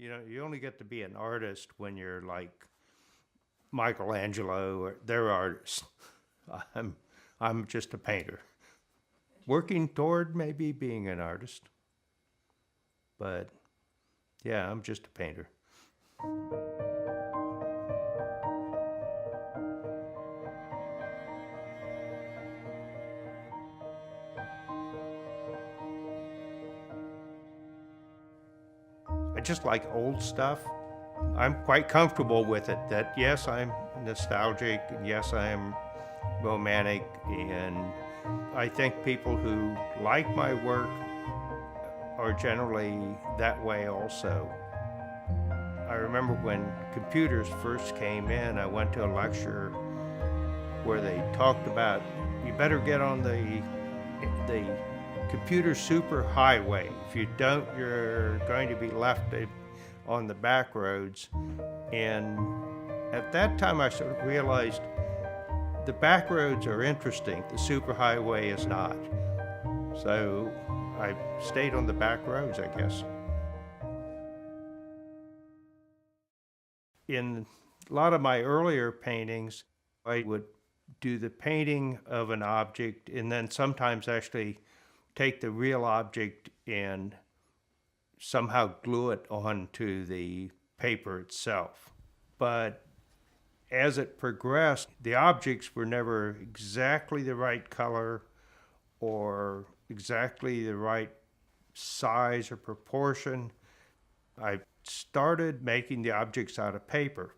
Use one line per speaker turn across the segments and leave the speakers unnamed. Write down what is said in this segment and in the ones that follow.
You only get to be an artist when you're like Michelangelo, or they're artists. I'm just a painter, working toward maybe being an artist. But yeah, I'm just a painter. I just like old stuff. I'm quite comfortable with it, that yes, I'm nostalgic, and yes, I am romantic, and I think people who like my work are generally that way also. I remember when computers first came in, I went to a lecture where they talked about, you better get on the computer super highway. If you don't, you're going to be left on the back roads. And at that time I sort of realized the back roads are interesting, the superhighway is not. So I stayed on the back roads, I guess. In a lot of my earlier paintings, I would do the painting of an object and then sometimes actually take the real object and somehow glue it onto the paper itself. But as it progressed, the objects were never exactly the right color or exactly the right size or proportion. I started making the objects out of paper.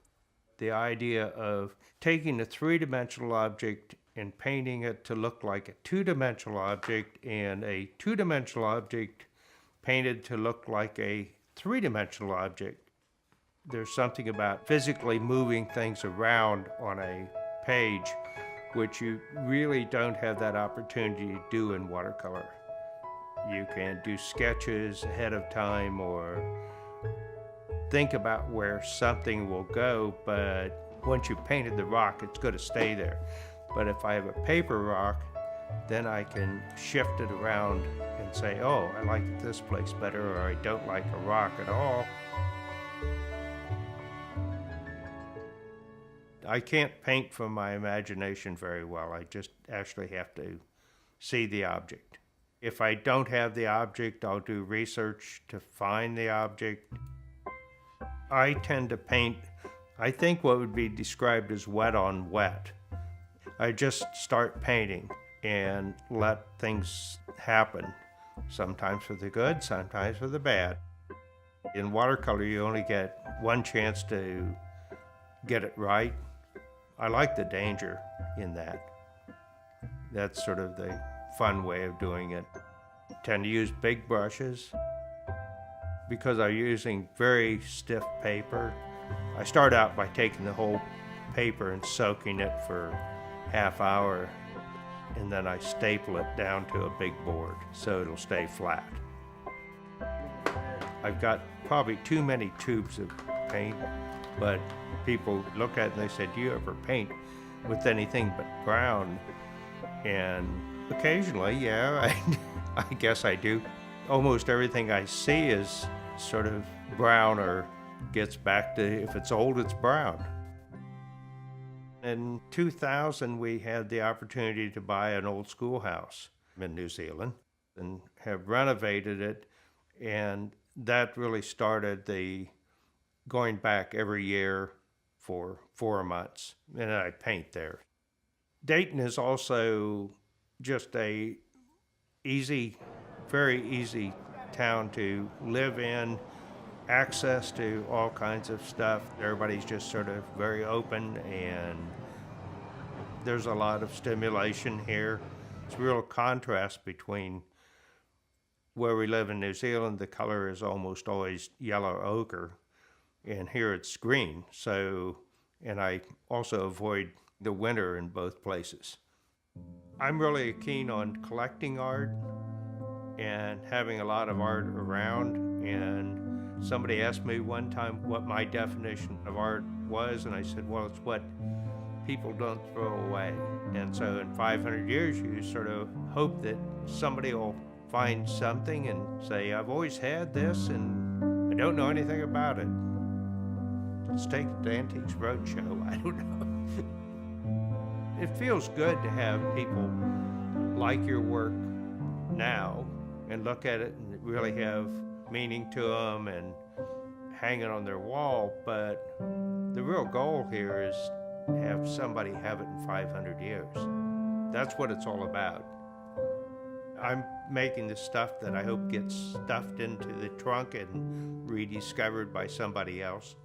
The idea of taking a three-dimensional object and painting it to look like a two-dimensional object, and a two-dimensional object painted to look like a three-dimensional object. There's something about physically moving things around on a page which you really don't have that opportunity to do in watercolor. You can do sketches ahead of time or think about where something will go, but once you've painted the rock, it's going to stay there. But if I have a paper rock, then I can shift it around and say, oh, I like this place better, or I don't like a rock at all. I can't paint from my imagination very well. I just actually have to see the object. If I don't have the object, I'll do research to find the object. I tend to paint, I think, what would be described as wet on wet. I just start painting and let things happen, sometimes for the good, sometimes for the bad. In watercolor, you only get one chance to get it right. I like the danger in that. That's sort of the fun way of doing it. I tend to use big brushes. Because I'm using very stiff paper, I start out by taking the whole paper and soaking it for half hour, and then I staple it down to a big board so it'll stay flat. I've got probably too many tubes of paint, but people look at it and they say, do you ever paint with anything but brown? And occasionally, yeah, I guess I do. Almost everything I see is sort of brown, or gets back to, if it's old, it's brown. In 2000, we had the opportunity to buy an old schoolhouse in New Zealand and have renovated it, and that really started the going back every year for 4 months, and I paint there. Dayton is also just a very easy town to live in, access to all kinds of stuff. Everybody's just sort of very open, and there's a lot of stimulation here. It's a real contrast between where we live in New Zealand. The color is almost always yellow ochre, and here it's green. So, and I also avoid the winter in both places. I'm really keen on collecting art and having a lot of art around, and somebody asked me one time what my definition of art was, and I said, well, it's what people don't throw away. And so in 500 years, you sort of hope that somebody will find something and say, I've always had this, and I don't know anything about it. Let's take it to Antiques Roadshow. I don't know. It feels good to have people like your work now and look at it and really have meaning to them and hang it on their wall, but the real goal here is to have somebody have it in 500 years. That's what it's all about. I'm making the stuff that I hope gets stuffed into the trunk and rediscovered by somebody else.